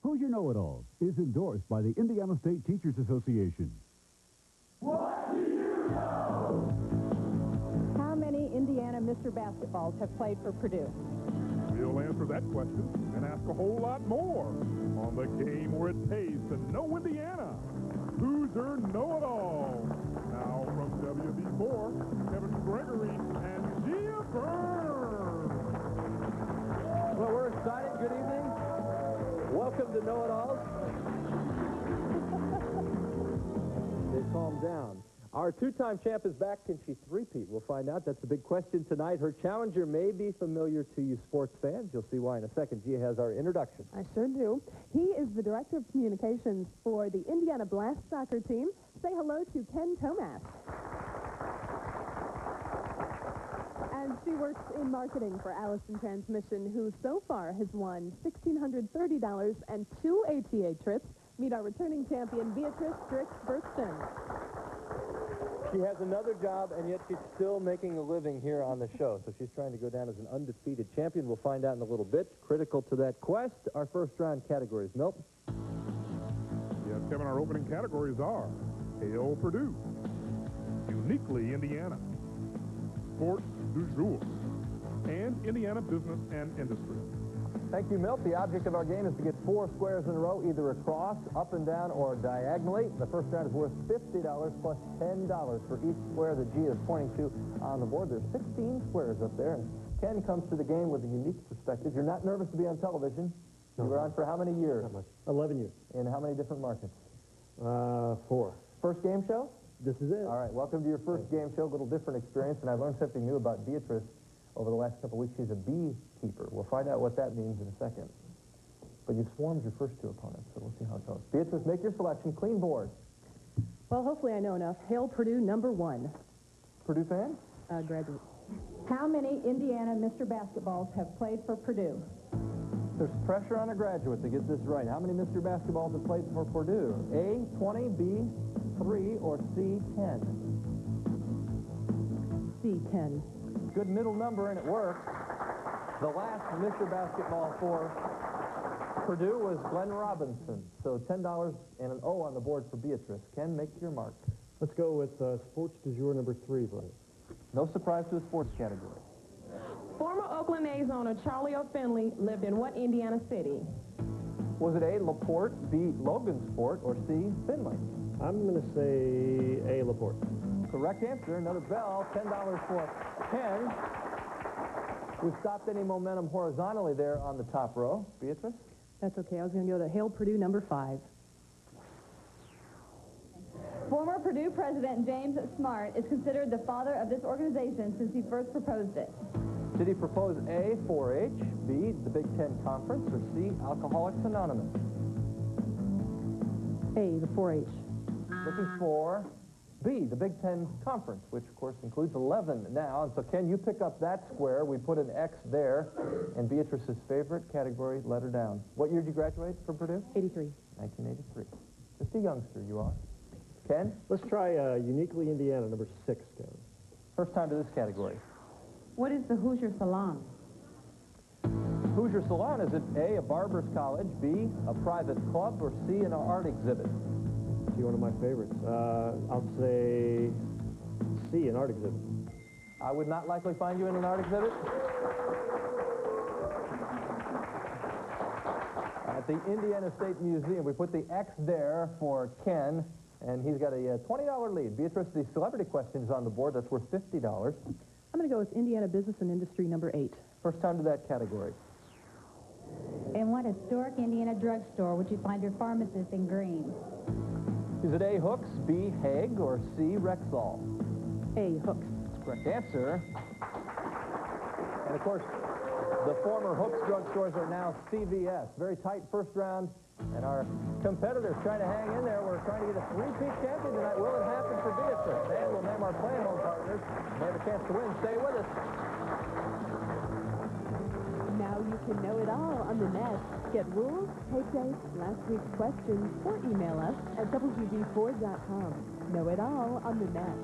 Hoosier Know It Alls is endorsed by the Indiana State Teachers Association. What do you know? How many Indiana Mr. Basketballs have played for Purdue? We'll answer that question and ask a whole lot more on the game where it pays to know Indiana. Hoosier Know It All. Now from WB4, Kevin Gregory and Gia Byrne. Well, we're excited. Good evening. Welcome to Know It Alls. They calm down. Our two-time champ is back. Can she three-peat? We'll find out. That's the big question tonight. Her challenger may be familiar to you sports fans. You'll see why in a second. Gia has our introduction. I sure do. He is the Director of Communications for the Indiana Blast soccer team. Say hello to Ken Tomas. And she works in marketing for Allison Transmission, who so far has won $1,630 and 2 ATA trips. Meet our returning champion, Beatrice Strix-Burston. She has another job, and yet she's still making a living here on the show. So she's trying to go down as an undefeated champion. We'll find out in a little bit. Critical to that quest, our first-round categories. Milt? Yes, Kevin, our opening categories are Hail Purdue, Uniquely Indiana, Sports du jour, and Indiana Business and Industry. Thank you, Milt. The object of our game is to get 4 squares in a row, either across, up and down, or diagonally. The first round is worth $50 plus $10 for each square that Gia is pointing to on the board. There's 16 squares up there, and Ken comes to the game with a unique perspective. You're not nervous to be on television. No. You were on for how many years? Not much. 11 years. In how many different markets? 4. First game show? This is it. All right, welcome to your first game show. A little different experience, and I learned something new about Beatrice over the last couple of weeks. She's a beekeeper. We'll find out what that means in a second. But you've swarmed your first 2 opponents, so we'll see how it goes. Beatrice, make your selection. Clean board. Well, hopefully I know enough. Hail Purdue, number 1. Purdue fan? Graduate. How many Indiana Mr. Basketballs have played for Purdue? There's pressure on a graduate to get this right. How many Mr. Basketballs have played for Purdue? A, 20, B, 3, or C, 10? C, 10. Good middle number, and it works. The last Mr. Basketball for Purdue was Glenn Robinson. So $10 and an O on the board for Beatrice. Ken, make your mark. Let's go with sports du jour number 3, please. No surprise to the sports category. Former Oakland A's owner Charlie O'Finley lived in what Indiana city? Was it A, LaPorte, B, Logansport, or C, Finley? I'm going to say A, LaPorte. Correct answer. Another bell. $10 for Ken. We've stopped any momentum horizontally there on the top row. Beatrice? That's okay. I was going to go to Hail Purdue, number 5. Former Purdue president James Smart is considered the father of this organization since he first proposed it. Did he propose A, 4-H, B, the Big Ten Conference, or C, Alcoholics Anonymous? A, the 4-H. Looking for B, the Big Ten Conference, which, of course, includes 11 now. And so, Ken, you pick up that square. We put an X there. And Beatrice's favorite category, letter down. What year did you graduate from Purdue? 83. 1983. Just a youngster, you are. Ken? Let's try Uniquely Indiana, number 6, Kevin. First time to this category. What is the Hoosier Salon? Hoosier Salon, is it A, a barber's college, B, a private club, or C, an art exhibit? See, one of my favorites. I'll say C, an art exhibit. I would not likely find you in an art exhibit. At the Indiana State Museum, we put the X there for Ken, and he's got a $20 lead. Beatrice, the celebrity question is on the board. That's worth $50. I'm going to go with Indiana Business and Industry, number 8. First time to that category. In what historic Indiana drugstore would you find your pharmacist in green? Is it A, Hooks, B, Haig, or C, Rexall? A, Hooks. Correct answer. And, of course, the former Hooks drugstores are now CVS. Very tight first round. And our competitors trying to hang in there. We're trying to get a three-peat champion tonight. Will it happen for Beatrice? And we'll name our playing home partners. They have a chance to win. Stay with us. Now you can know it all on the net. Get rules, take dates, last week's questions, or email us at WTTV4.com. Know it all on the net.